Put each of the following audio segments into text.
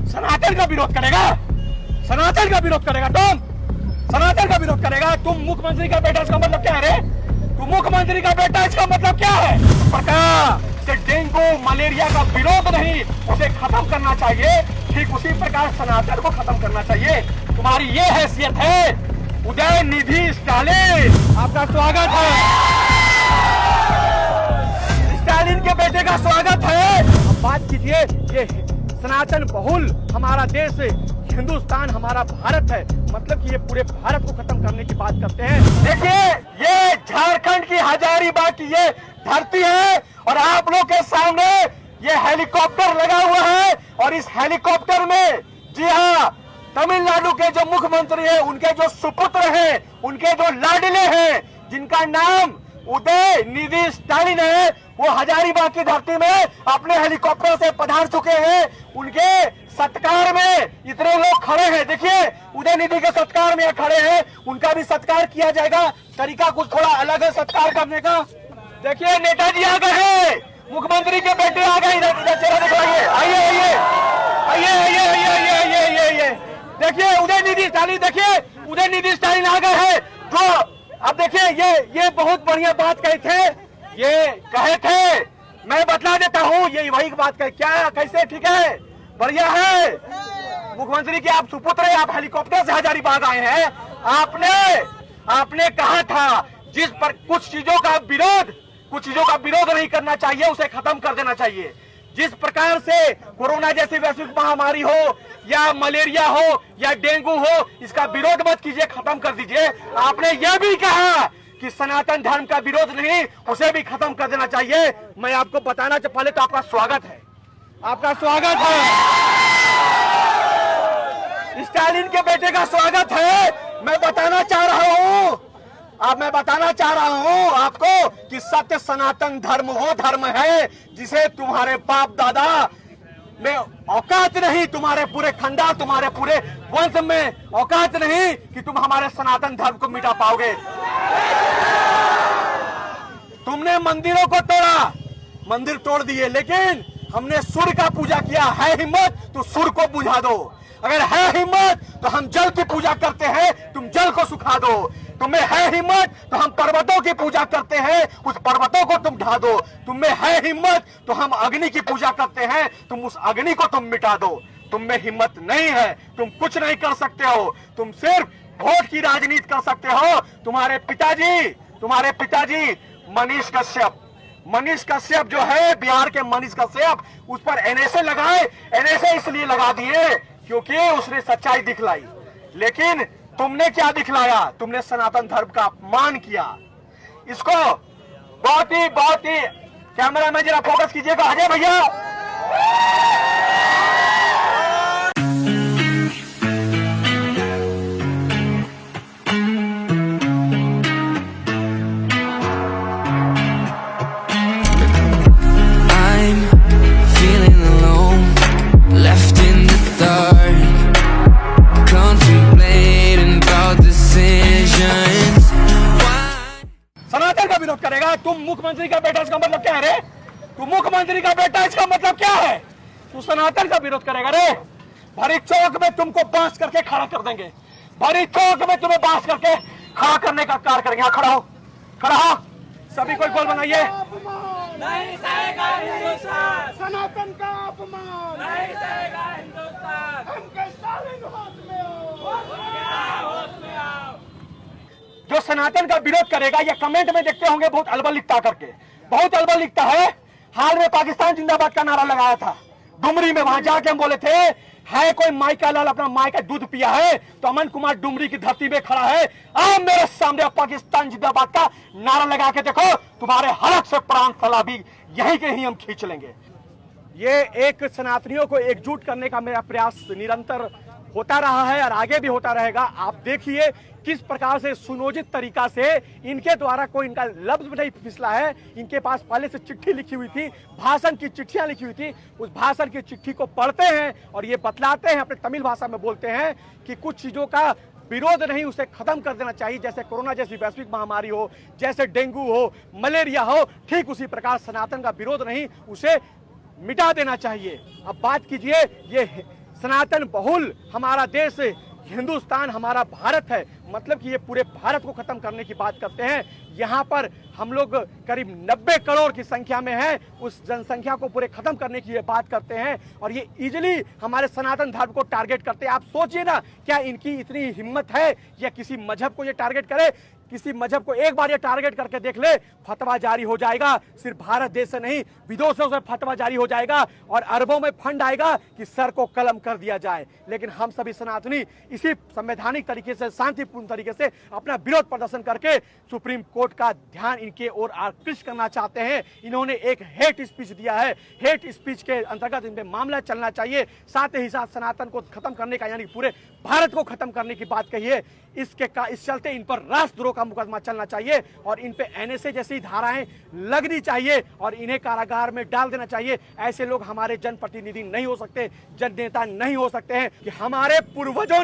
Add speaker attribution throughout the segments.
Speaker 1: सनातन का विरोध करेगा, सनातन का विरोध करेगा तुम, सनातन का विरोध करेगा तुम। मुख्यमंत्री का बेटा, इसका मतलब क्या है रे? तुम मुख्यमंत्री का बेटा, इसका मतलब क्या है? प्रकार से डेंगू मलेरिया का विरोध नहीं, उसे खत्म करना चाहिए, ठीक उसी प्रकार सनातन को खत्म करना चाहिए। तुम्हारी ये हैसियत है। उदयनिधि स्टालिन, आपका स्वागत है। स्टालिन के बेटे का स्वागत है। अब बात कीजिए, ये सनातन बहुल हमारा देश है, हिंदुस्तान हमारा भारत है, मतलब कि ये पूरे भारत को खत्म करने की बात करते हैं। देखिए, ये झारखंड की हजारीबाग की ये धरती है और आप लोग के सामने ये हेलीकॉप्टर लगा हुआ है और इस हेलीकॉप्टर में, जी हाँ, तमिलनाडु के जो मुख्यमंत्री हैं, उनके जो सुपुत्र हैं, उनके जो लाडले हैं, जिनका नाम उदयनिधि स्टालिन है, वो हजारीबाग की धरती में अपने हेलीकॉप्टर से पधार चुके हैं। उनके सत्कार में इतने लोग खड़े हैं। देखिए, उदयनिधि के सत्कार में खड़े हैं, उनका भी सत्कार किया जाएगा। तरीका कुछ थोड़ा अलग है सत्कार करने का। देखिए, नेताजी आ गए हैं, मुख्यमंत्री के बेटे आ गए। इधर चेहरा दिखाइए, आइए आइए आइए आइए आइए आइए आइए। देखिए उदयनिधि स्टालिन, देखिए उदयनिधि स्टालिन आ गए हैं। तो अब देखिए, ये बहुत बढ़िया बात कही थे, ये कहे थे, मैं बतला देता हूँ, ये वही बात कहे। क्या, कैसे? ठीक है, बढ़िया है। मुख्यमंत्री के आप सुपुत्र हैं, आप हेलीकॉप्टर से हजारीबाग आए हैं। आपने कहा था, जिस पर कुछ चीजों का विरोध नहीं करना चाहिए, उसे खत्म कर देना चाहिए। जिस प्रकार से कोरोना जैसी वैश्विक महामारी हो या मलेरिया हो या डेंगू हो, इसका विरोध मत कीजिए, खत्म कर दीजिए। आपने यह भी कहा कि सनातन धर्म का विरोध नहीं, उसे भी खत्म कर देना चाहिए। मैं आपको बताना चाहिए, पहले तो आपका स्वागत है, आपका स्वागत है। स्टालिन के बेटे का स्वागत है। मैं बताना चाह रहा हूं आपको कि सत्य सनातन धर्म वो धर्म है जिसे तुम्हारे बाप दादा में औकात नहीं, तुम्हारे पूरे खानदान, तुम्हारे पूरे वंश में औकात नहीं कि तुम हमारे सनातन धर्म को मिटा पाओगे। तुमने मंदिरों को तोड़ा, मंदिर तोड़ दिए, लेकिन हमने सूर्य का पूजा किया। है हिम्मत तो सूर्य को बुझा दो, अगर है हिम्मत तो हम जल की पूजा करते हैं, तुम जल को सुखा दो। तुम्हें है हिम्मत तो हम पर्वतों की पूजा करते हैं, उस पर्वतों को तुम ढा दो। तुम्हें है हिम्मत तो हम अग्नि की पूजा करते हैं, तुम उस अग्नि को तुम मिटा दो। तुम्हें हिम्मत नहीं है, तुम कुछ नहीं कर सकते हो, तुम सिर्फ वोट की राजनीति कर सकते हो। तुम्हारे पिताजी मनीष कश्यप जो है, बिहार के मनीष कश्यप, उस पर एनएसए लगाए। एनएसए इसलिए लगा दिए क्योंकि उसने सच्चाई दिखलाई। लेकिन तुमने क्या दिखलाया? तुमने सनातन धर्म का अपमान किया। इसको बहुत ही कैमरा में जरा फोकस कीजिएगा, अजय भैया। सनातन का विरोध करेगा तुम। मुख्यमंत्री का बेटा, इसका मतलब क्या है रे? तुम मुख्यमंत्री का बेटा, इसका मतलब क्या है? तू सनातन का विरोध करेगा रे? भरी चौक में तुमको बांस करके खड़ा कर देंगे, भरी चौक में तुम्हें बांस करके खड़ा करने का कार्य करेंगे। खड़ा हो, सभी कोई गोल बनाइए।
Speaker 2: नहीं सहेगा हिंदुस्तान,
Speaker 3: सनातन का अपमान
Speaker 2: नहीं सहेगा हिंदुस्तान।
Speaker 3: हमके स्टालिन हाथ में
Speaker 2: होश में आओ।
Speaker 1: जो सनातन का विरोध करेगा, या कमेंट में देखते होंगे बहुत अलबल लिखता करके, बहुत अलबल लिखता है। हाल में पाकिस्तान जिंदाबाद का नारा लगाया था डुमरी में, वहां जाके हम बोले थे, है कोई माई का लाल अपना माई का दूध पिया है? तो अमन कुमार डुमरी की धरती में खड़ा है। आप मेरे सामने पाकिस्तान जिंदाबाद का नारा लगा के देखो, तुम्हारे हलक से प्राण फला भी यही के ही हम खींच लेंगे। ये एक सनातनियों को एकजुट करने का मेरा प्रयास निरंतर होता रहा है और आगे भी होता रहेगा। आप देखिए किस प्रकार से सुनियोजित तरीका से इनके द्वारा कोई इनका लफ्ज नहीं फिसला है। इनके पास पहले से चिट्ठी लिखी हुई थी, भाषण की चिट्ठियां लिखी हुई थी। उस भाषण की चिट्ठी को पढ़ते हैं और ये बतलाते हैं, अपने तमिल भाषा में बोलते हैं कि कुछ चीजों का विरोध नहीं, उसे खत्म कर देना चाहिए। जैसे कोरोना जैसी वैश्विक महामारी हो, जैसे डेंगू हो, मलेरिया हो, ठीक उसी प्रकार सनातन का विरोध नहीं, उसे मिटा देना चाहिए। अब बात कीजिए, ये सनातन बहुल हमारा देश हिंदुस्तान हमारा भारत है, मतलब कि ये पूरे भारत को खत्म करने की बात करते हैं। यहाँ पर हम लोग करीब 90 करोड़ की संख्या में हैं, उस जनसंख्या को पूरे खत्म करने की ये बात करते हैं और ये इजीली हमारे सनातन धर्म को टारगेट करते हैं। आप सोचिए ना, क्या इनकी इतनी हिम्मत है या किसी मजहब को ये टारगेट करे? किसी मजहब को एक बार ये टारगेट करके देख ले, फतवा जारी हो जाएगा। सिर्फ भारत देश से नहीं, विदेशों से फतवा जारी हो जाएगा और अरबों में फंड आएगा कि सर को कलम कर दिया जाए। लेकिन हम सभी सनातनी इसी संवैधानिक तरीके से, शांतिपूर्ण तरीके से अपना विरोध प्रदर्शन करके सुप्रीम कोर्ट का ध्यान इनके ओर आकृष्ट करना चाहते हैं। इन्होंने एक हेट स्पीच दिया है, हेट स्पीच के अंतर्गत इन पे मामला चलना चाहिए। साथ ही साथ सनातन को खत्म करने का, यानी पूरे भारत को खत्म करने की बात कही है। इस चलते इन पर राष्ट्रद्रोह का मुकदमा चलना चाहिए और इन पे एनएसए जैसी धाराएं लगनी चाहिए और इन्हें कारागार में डाल देना चाहिए। ऐसे लोग हमारे जनप्रतिनिधि नहीं हो सकते, जन नेता नहीं हो सकते हैं। कि हमारे पूर्वजों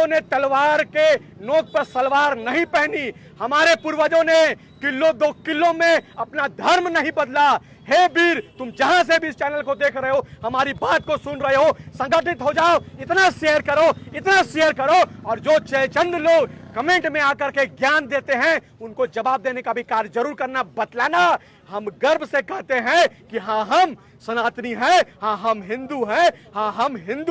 Speaker 1: ने तलवार के नोक पर सलवार नहीं पहनी, हमारे पूर्वजों ने किलो 2 किलो में अपना धर्म नहीं बदला। हे वीर, तुम जहां से भी इस चैनल को देख रहे हो, हमारी बात को सुन रहे हो, संगठित हो जाओ, इतना शेयर करो और जो चंद लोग कमेंट में आकर के ज्ञान देते हैं उनको जवाब देने का भी कार्य जरूर करना, बतलाना। हम गर्व से कहते हैं कि हाँ हम सनातनी हैं, हाँ हम हिंदू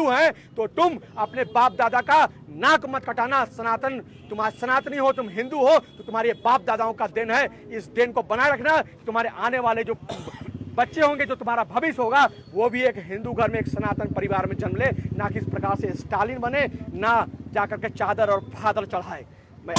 Speaker 1: हैं। तो तुम अपने बाप दादा का नाक मत कटाना। सनातनी हो, तुम हिंदू हो, तो तुम्हारे बाप दादाओं का दिन है। इस दिन को बनाए रखना। तुम्हारे आने वाले जो बच्चे होंगे, जो तुम्हारा भविष्य होगा, वो भी एक हिंदू घर में, एक सनातन परिवार में जन्म ले, ना कि इस प्रकार से स्टालिन बने, ना जाकर के चादर और फादर चढ़ाए। मैं